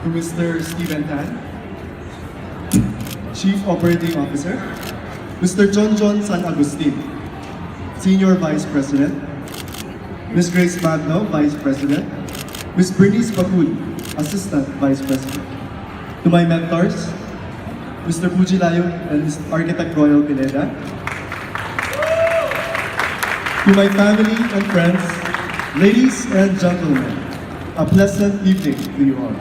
to Mr. Steven Tan, Chief Operating Officer, Mr. John San Agustin, Senior Vice President, Ms. Grace Magno, Vice President, Ms. Bernice Bakul, Assistant Vice President. To my mentors, Mr. Puji Layong and Mr. Architect Royal Pineda. To my family and friends, ladies and gentlemen, a pleasant evening to you all.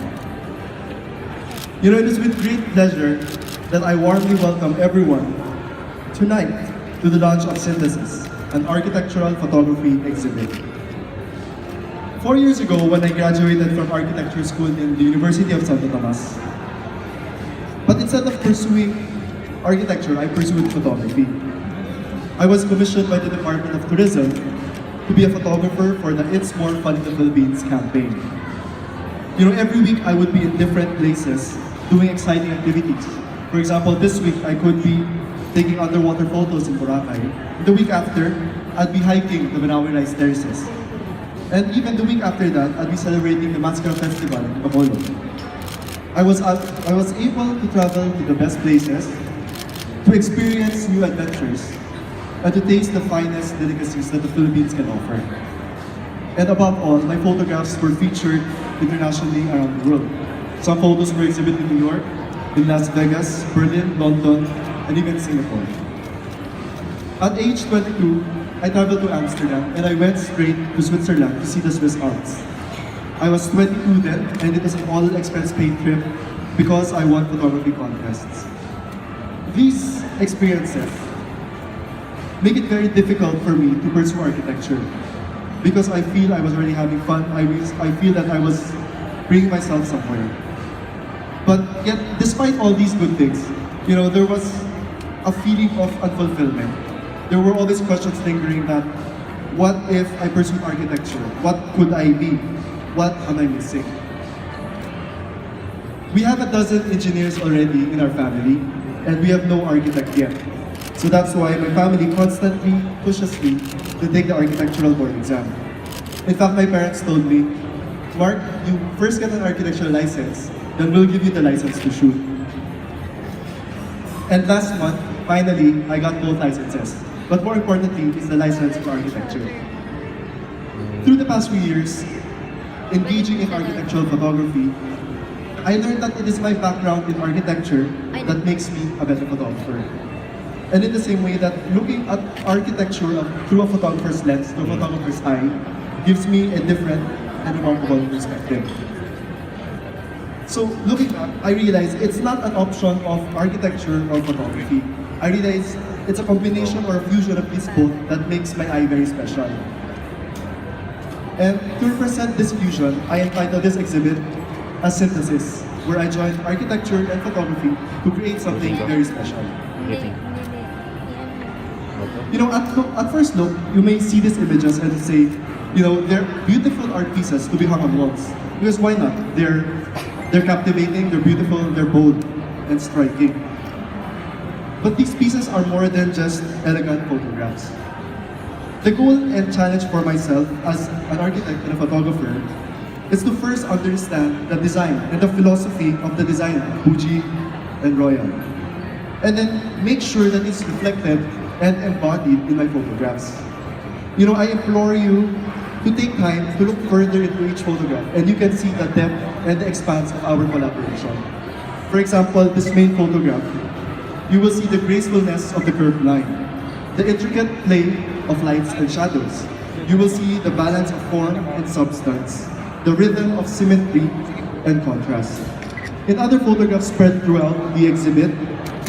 You know, it is with great pleasure that I warmly welcome everyone tonight to the launch of Synthesis, an architectural photography exhibit. 4 years ago, when I graduated from architecture school in the University of Santo Tomas, but instead of pursuing architecture, I pursued photography. I was commissioned by the Department of Tourism to be a photographer for the It's More Fun in the Philippines campaign. You know, every week I would be in different places doing exciting activities. For example, this week I could be taking underwater photos in Boracay. The week after, I'd be hiking the Banawe Rice Terraces. And even the week after that, I'd be celebrating the Mascara Festival in Bacolod. I was able to travel to the best places, to experience new adventures, and to taste the finest delicacies that the Philippines can offer. And above all, my photographs were featured internationally around the world. Some photos were exhibited in New York, in Las Vegas, Berlin, London, and even Singapore. At age 22, I traveled to Amsterdam and I went straight to Switzerland to see the Swiss Alps. I was 22 then, and it was an all-expense paid trip because I won photography contests. These experiences make it very difficult for me to pursue architecture because I feel I was already having fun. I feel that I was bringing myself somewhere. But yet, despite all these good things, you know, there was a feeling of unfulfillment. There were always questions lingering that, what if I pursued architecture? What could I be? What am I missing? We have a dozen engineers already in our family, and we have no architect yet. So that's why my family constantly pushes me to take the architectural board exam. In fact, my parents told me, Mark, you first get an architectural license, then we'll give you the license to shoot. And last month, finally, I got both licenses. But more importantly, is the license for architecture. Through the past few years, engaging in architectural photography, I learned that it is my background in architecture that makes me a better photographer. And in the same way that looking at architecture through a photographer's lens, through a photographer's eye, gives me a different and remarkable perspective. So looking back, I realized it's not an option of architecture or photography. I realized it's a combination or a fusion of these both that makes my eye very special. And to represent this fusion, I entitled this exhibit as Synthesis, where I joined architecture and photography to create something very special. You know, at first look, you may see these images and say, you know, they're beautiful art pieces to be hung on walls. Because why not? They're captivating, they're beautiful, they're bold and striking. But these pieces are more than just elegant photographs. The goal and challenge for myself as an architect and a photographer is to first understand the design and the philosophy of the designer, Puji and Royal. And then make sure that it's reflected and embodied in my photographs. You know, I implore you to take time to look further into each photograph, and you can see the depth and the expanse of our collaboration. For example, this main photograph, you will see the gracefulness of the curved line, the intricate play of lights and shadows. You will see the balance of form and substance, the rhythm of symmetry and contrast. In other photographs spread throughout the exhibit,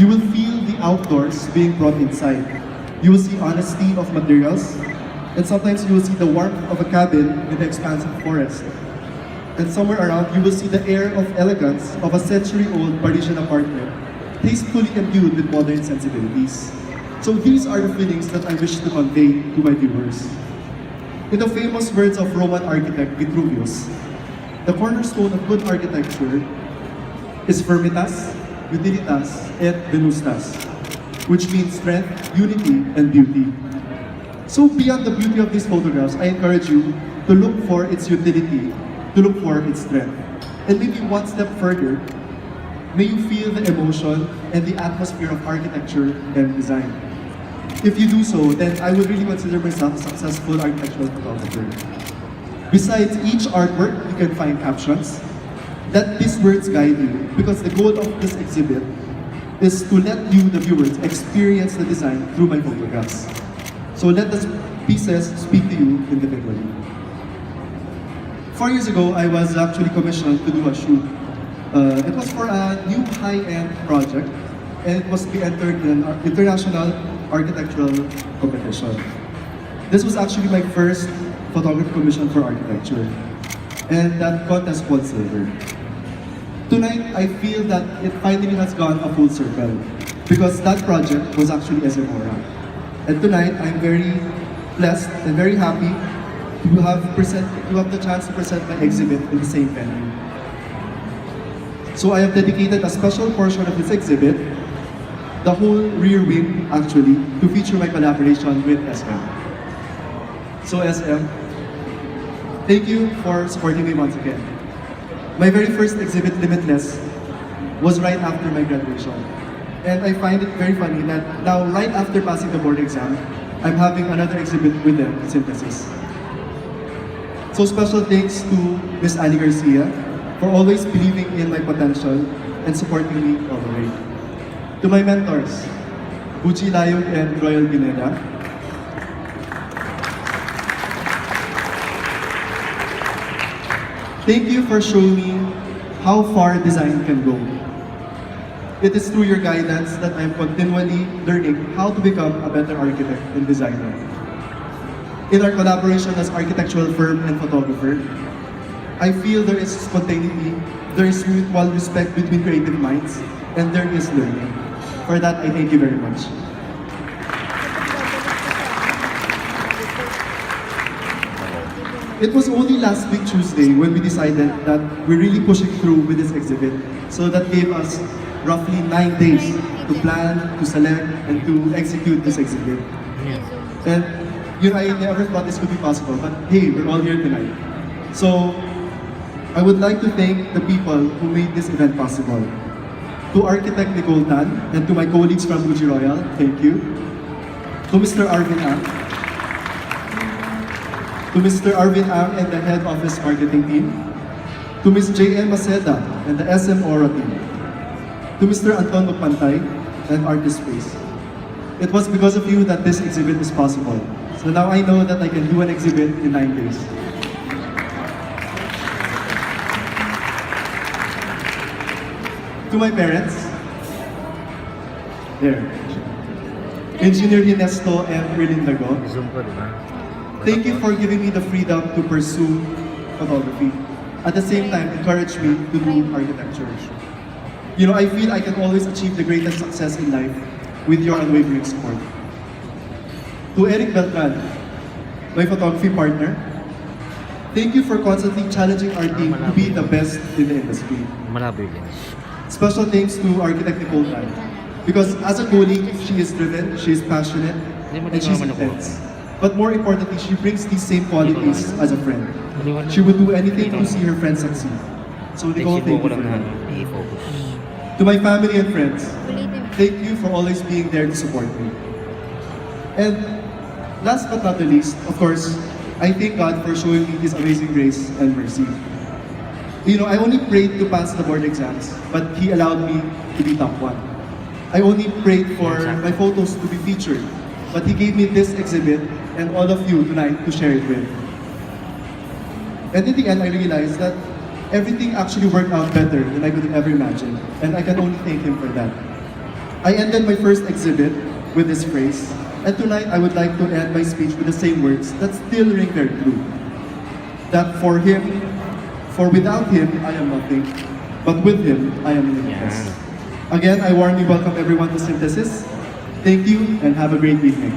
you will feel the outdoors being brought inside. You will see honesty of materials, and sometimes you will see the warmth of a cabin in the expansive forest. And somewhere around, you will see the air of elegance of a century-old Parisian apartment, tastefully imbued with modern sensibilities. So these are the feelings that I wish to convey to my viewers. In the famous words of Roman architect Vitruvius, the cornerstone of good architecture is firmitas, utilitas, et venustas, which means strength, unity, and beauty. So beyond the beauty of these photographs, I encourage you to look for its utility, to look for its strength. And maybe one step further, may you feel the emotion and the atmosphere of architecture and design. If you do so, then I would really consider myself a successful architectural photographer. Besides each artwork, you can find captions. Let these words guide you, because the goal of this exhibit is to let you, the viewers, experience the design through my photographs. So let the pieces speak to you individually. 4 years ago, I was actually commissioned to do a shoot. It was for a new high-end project, and it was to be entered in an international architectural competition. This was actually my first photography commission for architecture, and that contest won silver. Tonight, I feel that it finally has gone a full circle, because that project was actually SM Aura. And tonight, I'm very blessed and very happy to have the chance to present my exhibit in the same venue. So I have dedicated a special portion of this exhibit, the whole rear wing actually, to feature my collaboration with SM. So SM, thank you for supporting me once again. My very first exhibit, Limitless, was right after my graduation. And I find it very funny that now, right after passing the board exam, I'm having another exhibit with them, Synthesis. So special thanks to Ms. Ali Garcia for always believing in my potential and supporting me all the way. To my mentors, Buchi Layog and Royal Pineda, thank you for showing me how far design can go. It is through your guidance that I'm continually learning how to become a better architect and designer. In our collaboration as architectural firm and photographer, I feel there is spontaneity, there is mutual respect between creative minds, and there is learning. For that, I thank you very much. It was only last week Tuesday when we decided that we're really pushing through with this exhibit. So that gave us roughly 9 days to plan, to select, and to execute this exhibit. And I never thought this could be possible, but hey, we're all here tonight. So I would like to thank the people who made this event possible. To Architect Nicole Tan and to my colleagues from Fuji Royal, thank you. To Mr. Arvin Ang, to Mr. Arvin Ang and the Head Office Marketing Team, to Ms. J.M. Maceda and the SM Aura team, to Mr. Anton Pantay and Artist Space. It was because of you that this exhibit is possible. So now I know that I can do an exhibit in 9 days. To my parents, there, Engineer Inesto and Erlinda Go, thank you for giving me the freedom to pursue photography. At the same time, encourage me to do architecture. I feel I can always achieve the greatest success in life with your unwavering support. To Eric Beltran, my photography partner, thank you for constantly challenging our team to be the best in the industry. Special thanks to Architect Nicole Tan, because as a colleague, she is driven, she is passionate, and she's intense. But more importantly, she brings these same qualities as a friend. She would do anything to see her friends succeed. So Nicole, thank you for that. To my family and friends, thank you for always being there to support me. And last but not the least, of course, I thank God for showing me His amazing grace and mercy. I only prayed to pass the board exams, but He allowed me to be top 1. I only prayed for my photos to be featured, but He gave me this exhibit and all of you tonight to share it with. And in the end, I realized that everything actually worked out better than I could ever imagine, and I can only thank Him for that. I ended my first exhibit with this phrase, and tonight I would like to end my speech with the same words that still ring very true. That for without Him, I am nothing, but with Him, I am limitless. Again, I warmly welcome everyone to Synthesis. Thank you, and have a great evening.